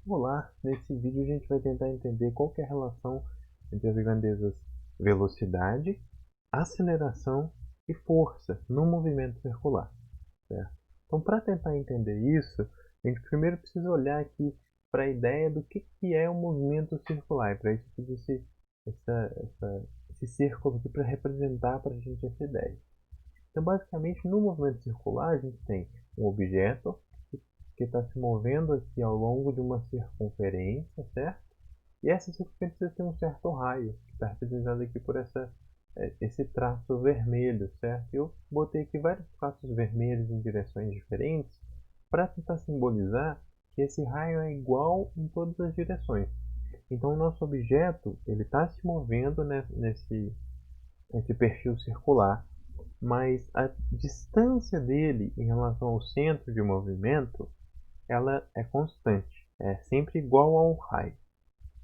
Olá, nesse vídeo a gente vai tentar entender qual que é a relação entre as grandezas velocidade, aceleração e força no movimento circular, certo? Então, para tentar entender isso, a gente primeiro precisa olhar aqui para a ideia do que é o movimento circular. E para isso eu fiz esse círculo aqui para representar para a gente essa ideia. Então, basicamente, no movimento circular, a gente tem um objeto que está se movendo aqui ao longo de uma circunferência, certo? E essa circunferência tem um certo raio, que está representado aqui por esse traço vermelho, certo? Eu botei aqui vários traços vermelhos em direções diferentes para tentar simbolizar que esse raio é igual em todas as direções. Então, o nosso objeto ele está se movendo nesse perfil circular, mas a distância dele em relação ao centro de movimento ela é constante, é sempre igual ao raio,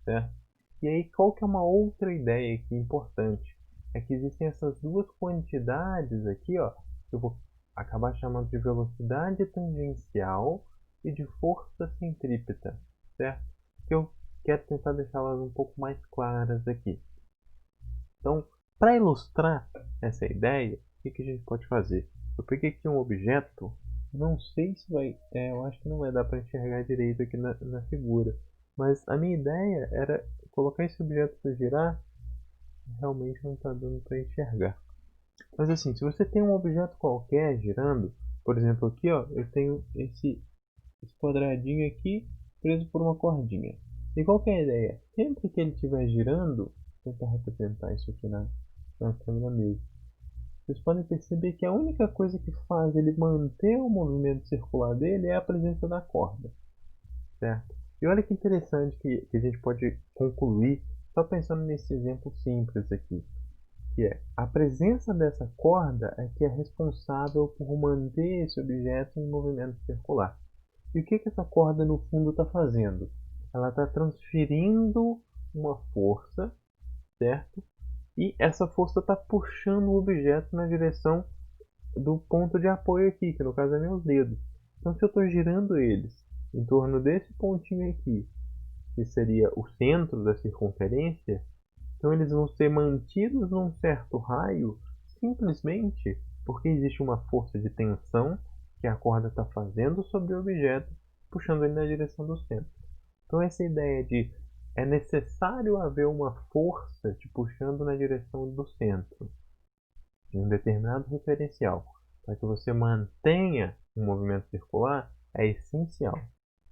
certo? E aí qual que é uma outra ideia aqui importante? É que existem essas duas quantidades aqui, ó, que eu vou acabar chamando de velocidade tangencial e de força centrípeta, certo? Que eu quero tentar deixá-las um pouco mais claras aqui. Então, para ilustrar essa ideia, o que a gente pode fazer? Eu peguei aqui um objeto, não sei se vai, eu acho que não vai dar para enxergar direito aqui na figura, mas a minha ideia era colocar esse objeto para girar, realmente não está dando para enxergar. Mas assim, se você tem um objeto qualquer girando, por exemplo aqui, ó, eu tenho esse quadradinho aqui preso por uma cordinha. E qual que é a ideia? Sempre que ele estiver girando, vou tentar representar isso aqui na câmera mesmo. Vocês podem perceber que a única coisa que faz ele manter o movimento circular dele é a presença da corda, certo? E olha que interessante que a gente pode concluir só pensando nesse exemplo simples aqui, que é a presença dessa corda é que é responsável por manter esse objeto em movimento circular. E o que essa corda no fundo está fazendo? Ela está transferindo uma força, certo? E essa força está puxando o objeto na direção do ponto de apoio aqui, que no caso é meus dedos. Então, se eu estou girando eles em torno desse pontinho aqui, que seria o centro da circunferência, então eles vão ser mantidos num certo raio simplesmente porque existe uma força de tensão que a corda está fazendo sobre o objeto, puxando ele na direção do centro. Então essa ideia de é necessário haver uma força te puxando na direção do centro, de um determinado referencial, para que você mantenha um movimento circular, é essencial.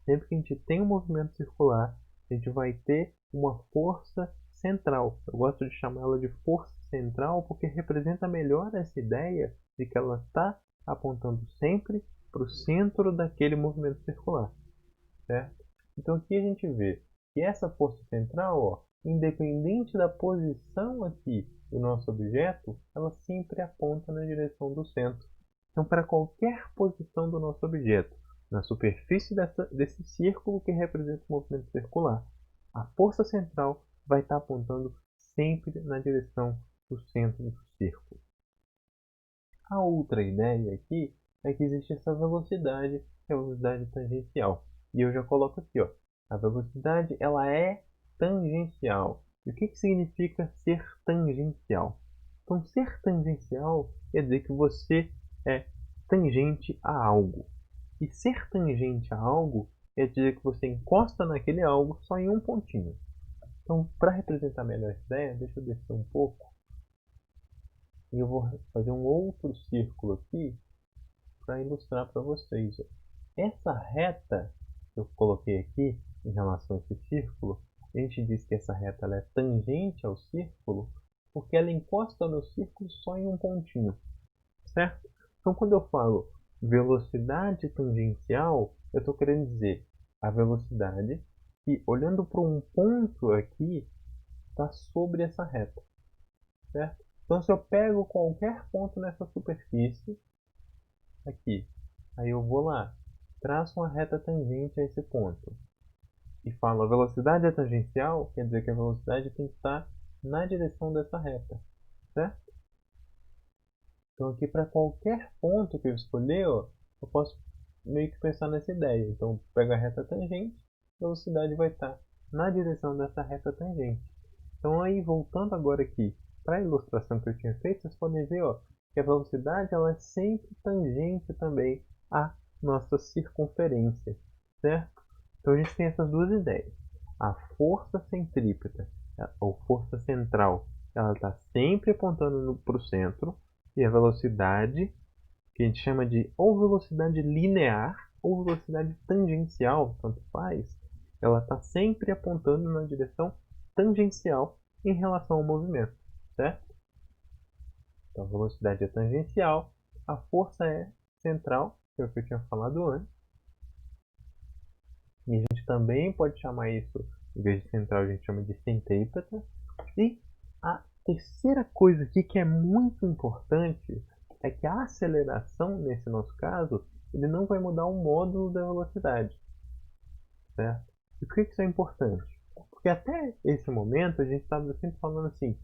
Sempre que a gente tem um movimento circular, a gente vai ter uma força central. Eu gosto de chamá-la de força central porque representa melhor essa ideia de que ela está apontando sempre para o centro daquele movimento circular, certo? Então aqui a gente vê que essa força central, ó, independente da posição aqui do nosso objeto, ela sempre aponta na direção do centro. Então, para qualquer posição do nosso objeto, na superfície desse círculo que representa o movimento circular, a força central vai estar apontando sempre na direção do centro do círculo. A outra ideia aqui é que existe essa velocidade, que é a velocidade tangencial. E eu já coloco aqui, ó, a velocidade ela é tangencial. E o que significa ser tangencial? Então, ser tangencial quer dizer que você é tangente a algo. E ser tangente a algo quer dizer que você encosta naquele algo só em um pontinho. Então, para representar melhor essa ideia, deixa eu descer um pouco. E eu vou fazer um outro círculo aqui para ilustrar para vocês. Essa reta que eu coloquei aqui em relação a esse círculo, a gente diz que essa reta ela é tangente ao círculo porque ela encosta no círculo só em um pontinho, certo? Então, quando eu falo velocidade tangencial, eu estou querendo dizer a velocidade que, olhando para um ponto aqui, está sobre essa reta, certo? Então, se eu pego qualquer ponto nessa superfície, aqui, aí eu vou lá, traço uma reta tangente a esse ponto e falo a velocidade é tangencial, quer dizer que a velocidade tem que estar na direção dessa reta, certo? Então aqui para qualquer ponto que eu escolher, ó, eu posso meio que pensar nessa ideia. Então eu pego a reta tangente velocidade vai estar na direção dessa reta tangente. Então aí, voltando agora aqui para a ilustração que eu tinha feito, vocês podem ver que a velocidade ela é sempre tangente também à nossa circunferência, certo? Então a gente tem essas duas ideias. A força centrípeta, ou força central, ela está sempre apontando para o centro, e a velocidade, que a gente chama de ou velocidade linear ou velocidade tangencial, tanto faz, ela está sempre apontando na direção tangencial em relação ao movimento, certo? Então a velocidade é tangencial, a força é central, que é o que eu tinha falado antes, e a gente também pode chamar isso, em vez de central, a gente chama de centrípeta. E a terceira coisa aqui que é muito importante é que a aceleração, nesse nosso caso, ele não vai mudar o módulo da velocidade, certo? E por que isso é importante? Porque até esse momento a gente estava sempre falando assim,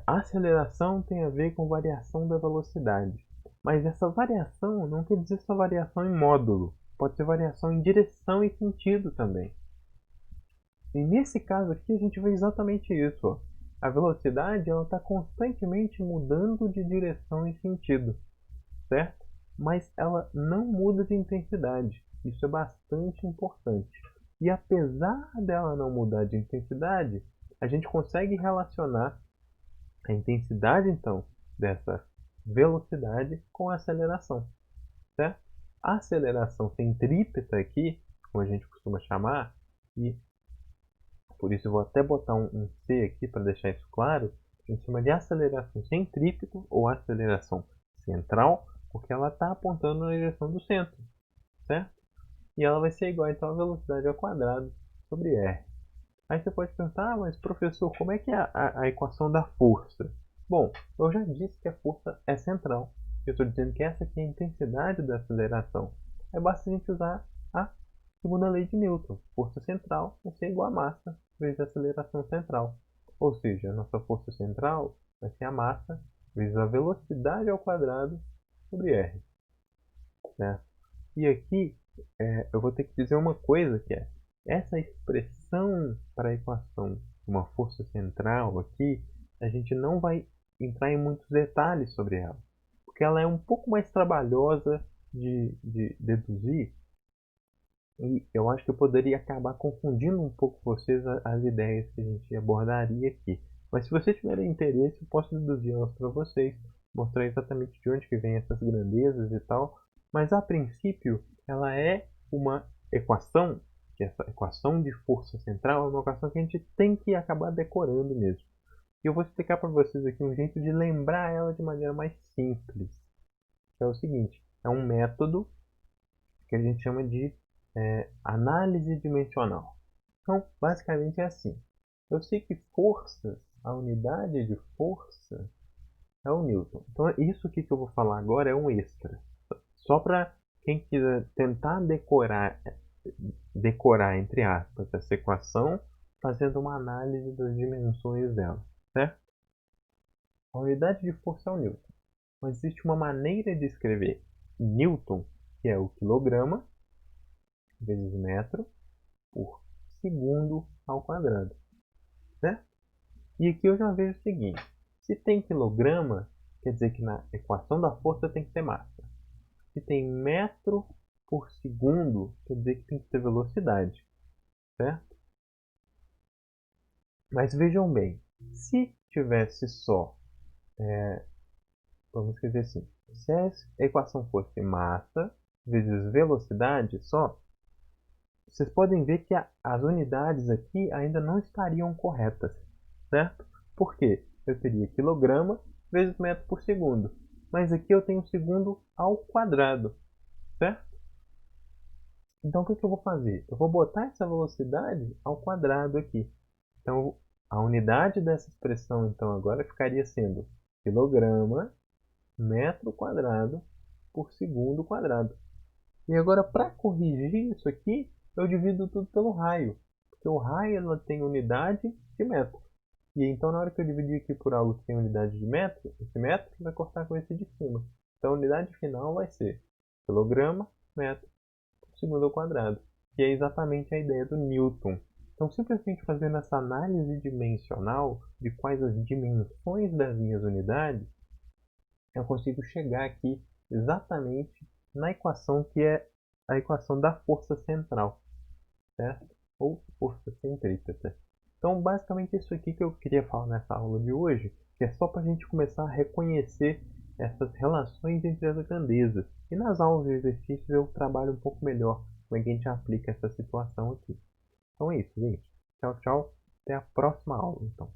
a aceleração tem a ver com variação da velocidade. Mas essa variação não quer dizer só variação em módulo, pode ser variação em direção e sentido também. E nesse caso aqui a gente vê exatamente isso. A velocidade está constantemente mudando de direção e sentido, certo? Mas ela não muda de intensidade. Isso é bastante importante. E apesar dela não mudar de intensidade, a gente consegue relacionar a intensidade então dessa velocidade com a aceleração, certo? A aceleração centrípeta aqui, como a gente costuma chamar, e por isso eu vou até botar um C aqui para deixar isso claro, a gente chama de aceleração centrípeta ou aceleração central, porque ela está apontando na direção do centro, certo? E ela vai ser igual então a velocidade ao quadrado sobre R. Aí você pode pensar, mas professor, como é que é a equação da força? Bom, eu já disse que a força é central. Eu estou dizendo que essa aqui é a intensidade da aceleração. É basta a gente usar a segunda lei de Newton. Força central vai ser igual a massa vezes a aceleração central. Ou seja, a nossa força central vai ser a massa vezes a velocidade ao quadrado sobre R. Certo? E aqui eu vou ter que dizer uma coisa que é essa expressão para a equação de uma força central aqui, a gente não vai entrar em muitos detalhes sobre ela, porque ela é um pouco mais trabalhosa de deduzir e eu acho que eu poderia acabar confundindo um pouco vocês as ideias que a gente abordaria aqui. Mas se vocês tiverem interesse, eu posso deduzir elas para vocês, mostrar exatamente de onde que vem essas grandezas e tal. Mas a princípio, ela é uma equação, que essa equação de força central é uma equação que a gente tem que acabar decorando mesmo. E eu vou explicar para vocês aqui um jeito de lembrar ela de maneira mais simples. Que é o seguinte, é um método que a gente chama de análise dimensional. Então, basicamente é assim. Eu sei que forças, a unidade de força é o Newton. Então, isso aqui que eu vou falar agora é um extra. Só para quem quiser tentar decorar, entre aspas, essa equação, fazendo uma análise das dimensões dela, certo? A unidade de força é o Newton. Mas existe uma maneira de escrever Newton, que é o quilograma, vezes metro, por segundo ao quadrado, certo? E aqui eu já vejo o seguinte, se tem quilograma, quer dizer que na equação da força tem que ter massa. Se tem metro por segundo, quer dizer que tem que ter velocidade, certo? Mas vejam bem, se tivesse só, vamos escrever assim, se a equação fosse massa vezes velocidade só, vocês podem ver que as unidades aqui ainda não estariam corretas, certo? Por quê? Eu teria quilograma vezes metro por segundo, mas aqui eu tenho segundo ao quadrado, certo? Então o que eu vou fazer? Eu vou botar essa velocidade ao quadrado aqui. Então a unidade dessa expressão então agora ficaria sendo quilograma metro quadrado por segundo quadrado. E agora para corrigir isso aqui, eu divido tudo pelo raio. Porque o raio ela tem unidade de metro. E então na hora que eu dividir aqui por algo que tem unidade de metro, esse metro vai cortar com esse de cima. Então a unidade final vai ser quilograma metro por segundo ao quadrado. que é exatamente a ideia do Newton. Então, simplesmente fazendo essa análise dimensional de quais as dimensões das minhas unidades, eu consigo chegar aqui exatamente na equação que é a equação da força central, certo? Ou força centrípeta. Então, basicamente isso aqui que eu queria falar nessa aula de hoje, que é só para a gente começar a reconhecer essas relações entre as grandezas. E nas aulas de exercícios eu trabalho um pouco melhor como é que a gente aplica essa situação aqui. Então é isso, gente. Tchau, tchau. Até a próxima aula, então.